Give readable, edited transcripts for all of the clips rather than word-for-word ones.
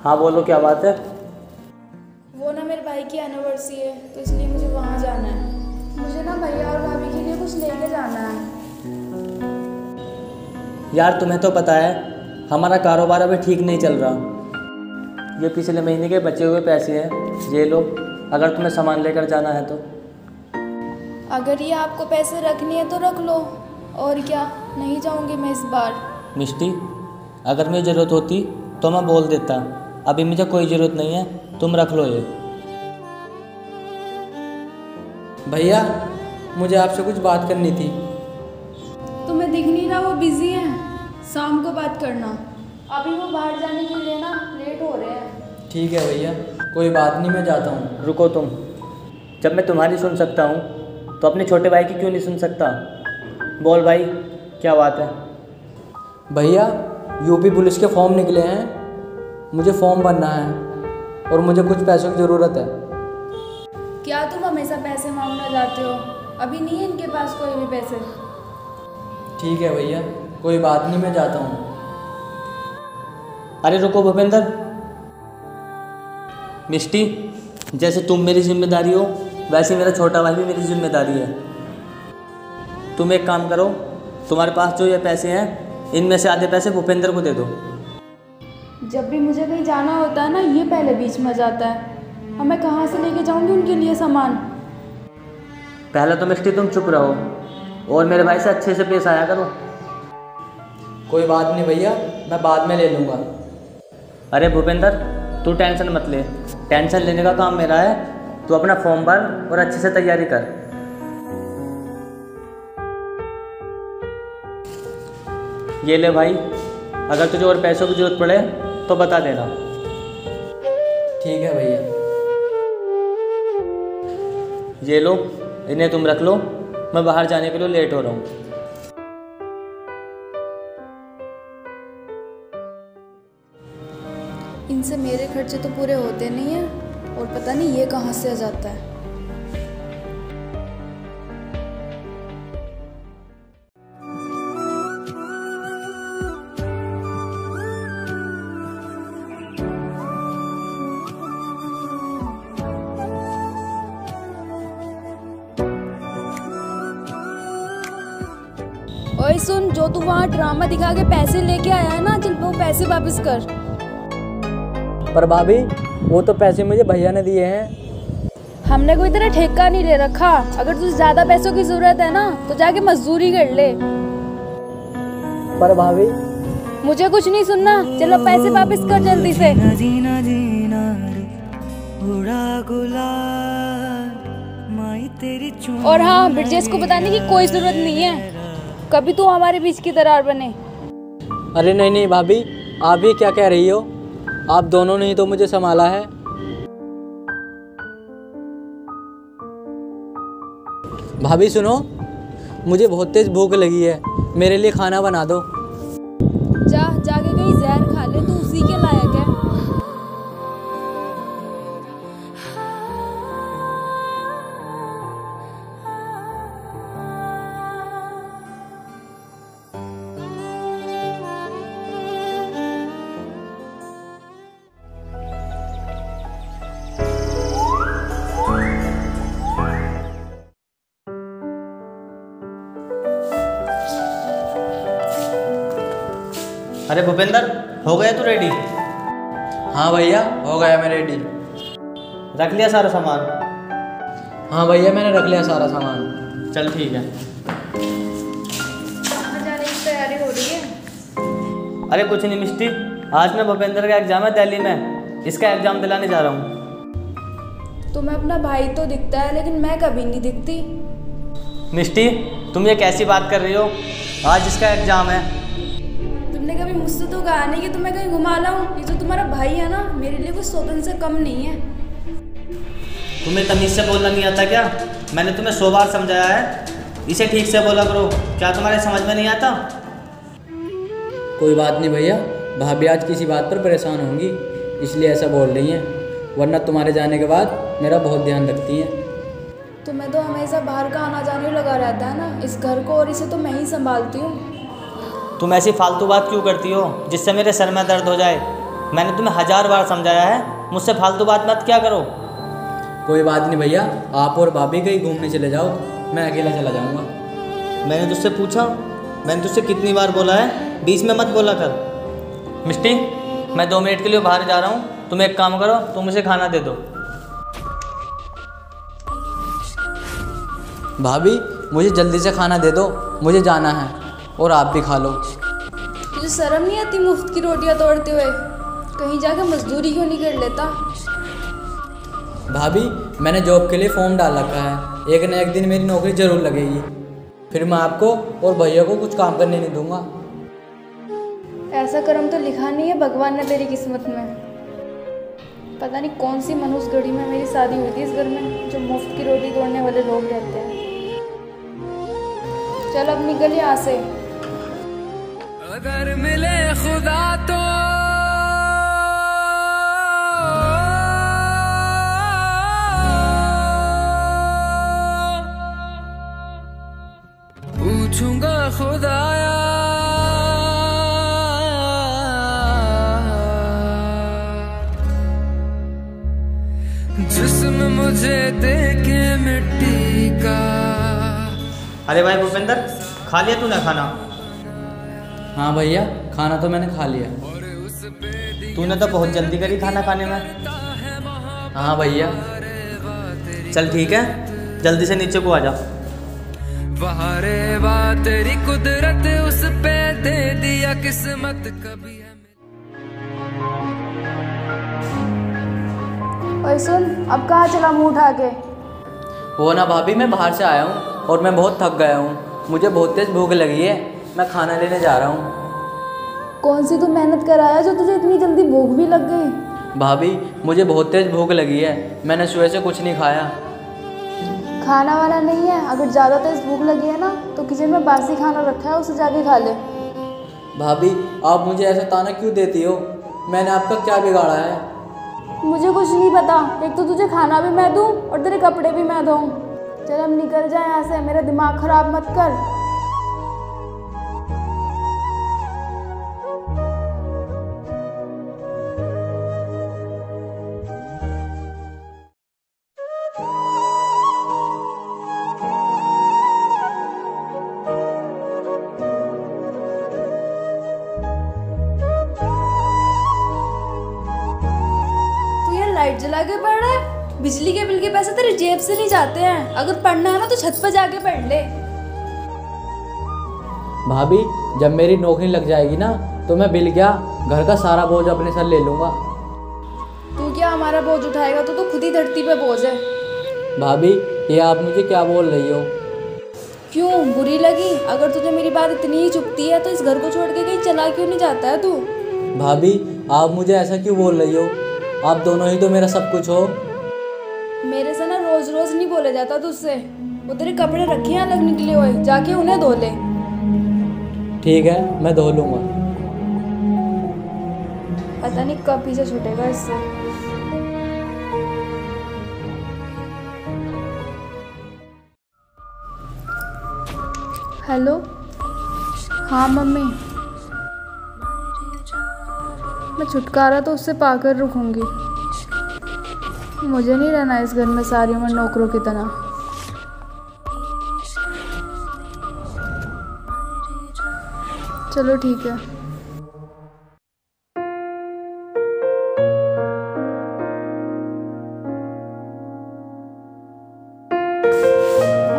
हाँ बोलो, क्या बात है? वो ना मेरे भाई की एनिवर्सरी है तो इसलिए मुझे वहाँ जाना है। मुझे ना भैया और भाभी के लिए कुछ लेके जाना है। यार तुम्हें तो पता है हमारा कारोबार अभी ठीक नहीं चल रहा। ये पिछले महीने के बचे हुए पैसे हैं, ये लो, अगर तुम्हें सामान लेकर जाना है तो। अगर ये आपको पैसे रखनी है तो रख लो, और क्या, नहीं जाऊंगी मैं इस बार। मिष्टी, अगर मुझे ज़रूरत होती तो मैं बोल देता, अभी मुझे कोई ज़रूरत नहीं है, तुम रख लो ये। भैया मुझे आपसे कुछ बात करनी थी। तुम्हें दिख नहीं रहा वो बिजी है, शाम को बात करना। अभी वो बाहर जाने के लिए ना लेट हो रहे हैं। ठीक है भैया, कोई बात नहीं, मैं जाता हूँ। रुको तुम, जब मैं तुम्हारी सुन सकता हूँ तो अपने छोटे भाई की क्यों नहीं सुन सकता? बोल भाई, क्या बात है? भैया यूपी पुलिस के फॉर्म निकले हैं, मुझे फॉर्म भरना है और मुझे कुछ पैसों की ज़रूरत है। क्या तुम हमेशा पैसे मांगना चाहते हो? अभी नहीं है इनके पास कोई भी पैसे। ठीक है भैया, कोई बात नहीं, मैं जाता हूँ। अरे रुको भूपेंद्र। मिष्टी, जैसे तुम मेरी जिम्मेदारी हो वैसे मेरा छोटा भाई भी मेरी जिम्मेदारी है। तुम एक काम करो, तुम्हारे पास जो ये पैसे हैं इनमें से आधे पैसे भूपेंद्र को दे दो। जब भी मुझे कहीं जाना होता है ना, ये पहले बीच में जाता है। अब मैं कहाँ से लेके जाऊंगी उनके लिए सामान? पहले तो मिष्टी तुम चुप रहो और मेरे भाई से अच्छे से पेश आया करो। कोई बात नहीं भैया, मैं बाद में ले लूँगा। अरे भूपेंद्र, तू टेंशन मत ले, टेंशन लेने का काम मेरा है। तू अपना फॉर्म भर और अच्छे से तैयारी कर। ये ले भाई, अगर तुझे और पैसों की ज़रूरत पड़े तो बता देना। ठीक है भैया। ये लो, इन्हें तुम रख लो, मैं बाहर जाने के लिए लेट हो रहा हूँ। इनसे मेरे खर्चे तो पूरे होते नहीं हैं और पता नहीं ये कहाँ से आ जाता है। ओए सुन, जो तू वहाँ ड्रामा दिखा के पैसे लेके आया है ना, चल वो पैसे वापस कर। पर भाभी, वो तो पैसे मुझे भैया ने दिए हैं। हमने कोई तेरा ठेका नहीं ले रखा। अगर तुझे ज्यादा पैसों की जरूरत है ना तो जाके मजदूरी कर ले। पर भाभी, मुझे कुछ नहीं सुनना, चलो पैसे वापस कर जल्दी से। और हाँ, ब्रिजेश को बताने की कोई जरूरत नहीं है, कभी तू हमारे बीच की दरार बने। अरे नहीं नहीं भाभी, आप ये क्या कह रही हो? आप दोनों ने ही तो मुझे संभाला है। भाभी सुनो, मुझे बहुत तेज भूख लगी है, मेरे लिए खाना बना दो। जाके कहीं जहर खा ले, तू उसी के लायक है। अरे भूपेंद्र, हो गया तू रेडी? हाँ भैया, हो गया मैं रेडी। रख लिया सारा सामान? हाँ भैया, मैंने रख लिया सारा सामान। चल ठीक है। कहाँ जाने की तैयारी हो रही है? अरे कुछ नहीं मिष्टी, आज ना भूपेंद्र का एग्ज़ाम है दिल्ली में, इसका एग्ज़ाम दिलाने जा रहा हूँ। तुम्हें अपना भाई तो दिखता है लेकिन मैं कभी नहीं दिखती। मिष्टी, तुम ये कैसी बात कर रही हो? आज इसका एग्ज़ाम है। तुमने कभी मुझसे तो कहा नहीं कि तुम्हें कहीं घुमा लाऊं। ये जो तुम्हारा भाई है ना, मेरे लिए कुछ स्वतंत्र से कम नहीं है। तुम्हें तमीज़ से बोलना नहीं आता क्या? मैंने तुम्हें 100 बार समझाया है, इसे ठीक से बोला करो। क्या तुम्हारे समझ में नहीं आता? कोई बात नहीं भैया, भाभी आज किसी बात पर परेशान होंगी इसलिए ऐसा बोल रही हैं, वरना तुम्हारे जाने के बाद मेरा बहुत ध्यान रखती हैं। तुम्हें तो हमेशा बाहर का आना जाने लगा रहता है ना, इस घर को और इसे तो मैं ही संभालती हूँ। तुम ऐसी फालतू बात क्यों करती हो जिससे मेरे सर में दर्द हो जाए? मैंने तुम्हें 1000 बार समझाया है, मुझसे फालतू बात मत क्या करो। कोई बात नहीं भैया, आप और भाभी कहीं घूमने चले जाओ, मैं अकेला चला जाऊँगा। मैंने तुझसे पूछा, मैंने तुझसे कितनी बार बोला है, बीच में मत बोला कर। मिष्टी, मैं 2 मिनट के लिए बाहर जा रहा हूँ, तुम एक काम करो, तुम मुझे खाना दे दो। भाभी मुझे जल्दी से खाना दे दो, मुझे जाना है, और आप भी खा लो। तुझे शर्म नहीं आती मुफ्त की रोटियां तोड़ते हुए? कहीं जाके मजदूरी क्यों नहीं कर लेता? भाभी मैंने जॉब के लिए फॉर्म डाल रखा है, एक न एक दिन मेरी नौकरी ज़रूर लगेगी, फिर मैं आपको और भैया को कुछ काम करने नहीं दूंगा। ऐसा कर्म तो लिखा नहीं है भगवान ने तेरी किस्मत में। पता नहीं कौन सी मनुष्य घड़ी में मेरी शादी हुई थी इस घर में, जो मुफ्त की रोटी तोड़ने वाले लोग रहते हैं। चल अब निकल यहाँ से। अगर मिले खुदा तो पूछूंगा खुदाया जिस्म मुझे देके मिट्टी का। अरे भाई भूपेंद्र, खा लिया तूने खाना? हाँ भैया, खाना तो मैंने खा लिया। तूने तो बहुत जल्दी करी खाना खाने में। हाँ भैया। चल ठीक है, जल्दी से नीचे को आ जा। वाह रे वाह तेरी कुदरत, उस पे दे दिया किस्मत कभी है। और सुन, अब कहाँ चला मुँह उठा के? वो ना भाभी, मैं बाहर से आया हूँ और मैं बहुत थक गया हूँ, मुझे बहुत तेज़ भूख लगी है, मैं खाना लेने जा रहा हूँ। कौन सी तू मेहनत कराया जो तुझे इतनी जल्दी भूख भी लग गई? भाभी मुझे बहुत तेज़ भूख लगी है, मैंने सुबह से कुछ नहीं खाया। खाना वाना नहीं है, अगर ज़्यादा तेज भूख लगी है ना तो किचन में बासी खाना रखा है, उसे जाके खा ले। भाभी आप मुझे ऐसा ताना क्यों देती हो, मैंने आपका क्या बिगाड़ा है? मुझे कुछ नहीं पता, एक तो तुझे खाना भी मैं दूँ और तेरे कपड़े भी मैं धोऊँ। चल अब निकल जा यहाँ से, मेरा दिमाग खराब मत कर। लाइट जला के पढ़ रहा है? बिजली के बिल के पैसे तेरे जेब से नहीं जाते हैं, अगर पढ़ना है ना तो छत पर जाके पढ़ ले। भाभी जब मेरी नौकरी लग जाएगी ना तो मैं बिल क्या, घर का सारा बोझ अपने सर ले लूँगा। तू क्या हमारा बोझ उठाएगा? तो खुद ही धरती पे बोझ है। भाभी ये आप मुझे क्या बोल रही हो? क्यों, बुरी लगी? अगर तुझे मेरी बात इतनी ही चुभती है तो इस घर को छोड़ के कहीं चला क्यों नहीं जाता है तू? भाभी आप मुझे ऐसा क्यों बोल रही हो, आप दोनों ही तो मेरा सब कुछ हो। मेरे से ना रोज रोज नहीं बोले जाता तुझसे। वो तेरे कपड़े रखे हैं अलग निकले हुए, जाके उन्हें धो ले। ठीक है, मैं धो लूँगा। पता नहीं कब पीछे छूटेगा इससे। हेलो, हाँ मम्मी, मैं छुटकारा तो उससे पाकर रुकूंगी। मुझे नहीं रहना इस घर में सारी उम्र नौकरों की तरह। चलो ठीक है।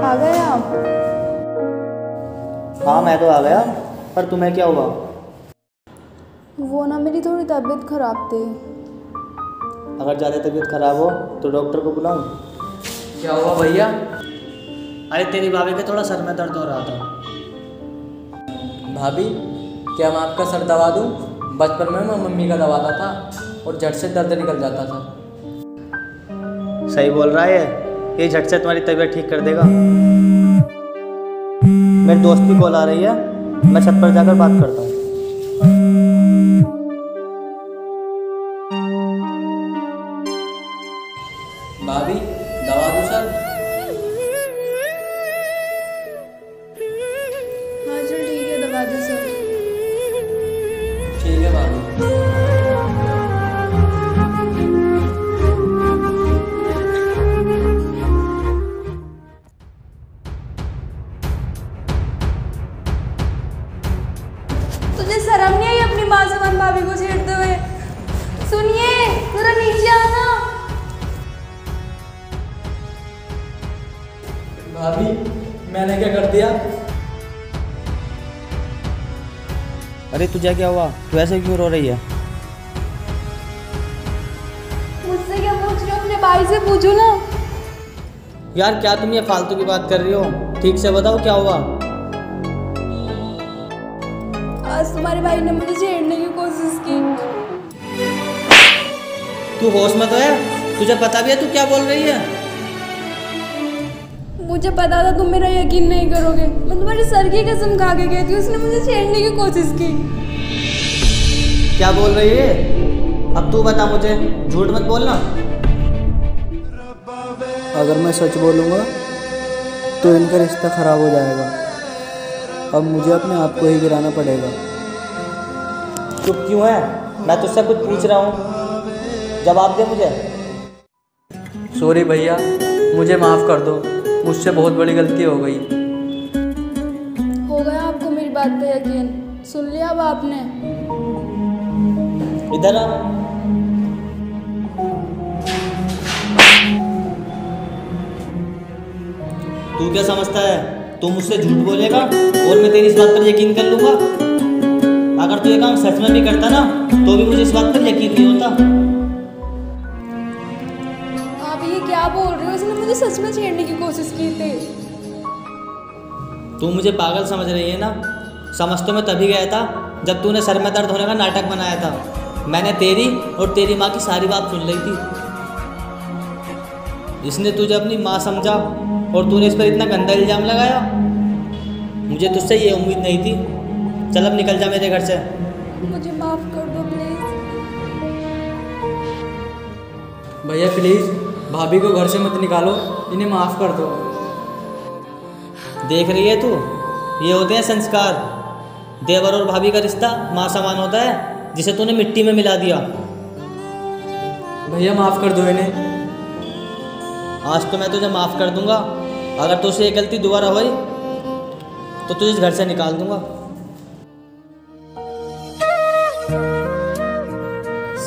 आ गए आप? हाँ मैं तो आ गया, पर तुम्हें क्या हुआ? वो ना मेरी थोड़ी तबीयत खराब थी। अगर ज़्यादा तबीयत खराब हो तो डॉक्टर को बुलाऊं? क्या हुआ भैया? अरे तेरी भाभी के थोड़ा सर में दर्द हो रहा था। भाभी क्या मैं आपका सर दबा दूं? बचपन में मैं मम्मी का दबाता था और झट से दर्द निकल जाता था। सही बोल रहा है, ये झट से तुम्हारी तबीयत ठीक कर देगा। मेरे दोस्त की कॉल आ रही है, मैं छत पर जाकर बात करता हूँ। भाभी दवा दूं सर? हाँ चल ठीक है, दबा दे सर। ठीक है भाभी। दिया। अरे तुझे क्या हुआ? तू ऐसे क्यों रो रही है? मुझसे क्या पूछ रहे हो? अपने भाई से पूछो ना। यार क्या तुम ये फालतू की बात कर रही हो? ठीक से बताओ क्या हुआ? आज तुम्हारे भाई ने मुझे छेड़ने की कोशिश की। तू होश में तो है? तुझे पता भी है तू क्या बोल रही है? मुझे पता था तुम मेरा यकीन नहीं करोगे। मैं तुम्हारे सर की कसम खा के गई थी, उसने मुझे छेड़ने की कोशिश की। क्या बोल रही है? अब तू बता मुझे, झूठ मत बोलना। अगर मैं सच बोलूँगा तो इनका रिश्ता ख़राब हो जाएगा। अब मुझे अपने आप को ही गिराना पड़ेगा। चुप क्यों है? मैं तुझसे कुछ पूछ रहा हूँ, जवाब दे मुझे। सॉरी भैया, मुझे माफ़ कर दो, मुझसे बहुत बड़ी गलती हो गई। हो गया आपको मेरी बात पे यकीन? सुन लिया अब आपने? इधर आ। तू क्या समझता है तू मुझसे झूठ बोलेगा और मैं तेरी इस बात पर यकीन कर लूंगा? अगर तू ये काम सच में भी करता ना तो भी मुझे इस बात पर यकीन नहीं होता। आप ये क्या बोल रहे हो? उसने मुझे सच में छेड़ने की कोशिश की थी। तू मुझे पागल समझ रही है ना? समझ तो मैं तभी गया था जब तूने सर में दर्द होने का नाटक बनाया था। मैंने तेरी और तेरी माँ की सारी बात सुन ली थी। इसने तुझे अपनी माँ समझा और तूने इस पर इतना गंदा इल्ज़ाम लगाया। मुझे तुझसे ये उम्मीद नहीं थी। चल अब निकल जा मेरे घर से। मुझे माफ़ कर दो प्लीज़। भैया प्लीज़ भाभी को घर से मत निकालो, इन्हें माफ़ कर दो। देख रही है तू, ये होते हैं संस्कार। देवर और भाभी का रिश्ता माँ समान होता है, जिसे तूने मिट्टी में मिला दिया। भैया माफ़ कर दो इन्हें। आज तो मैं तुझे माफ़ कर दूंगा। अगर तुझसे ये गलती दोबारा हुई तो तुझे इस घर से निकाल दूंगा।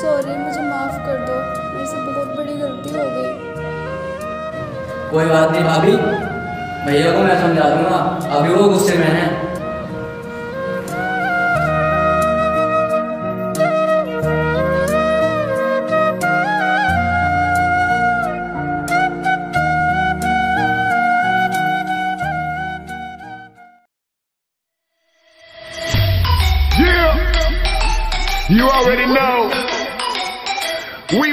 सॉरी, मुझे माफ़ कर दो, मेरे से बहुत बड़ी गलती हो गई। कोई बात नहीं भाभी, भैया को मैं समझा दूंगा, अभी वो गुस्से में हैं। You already know. We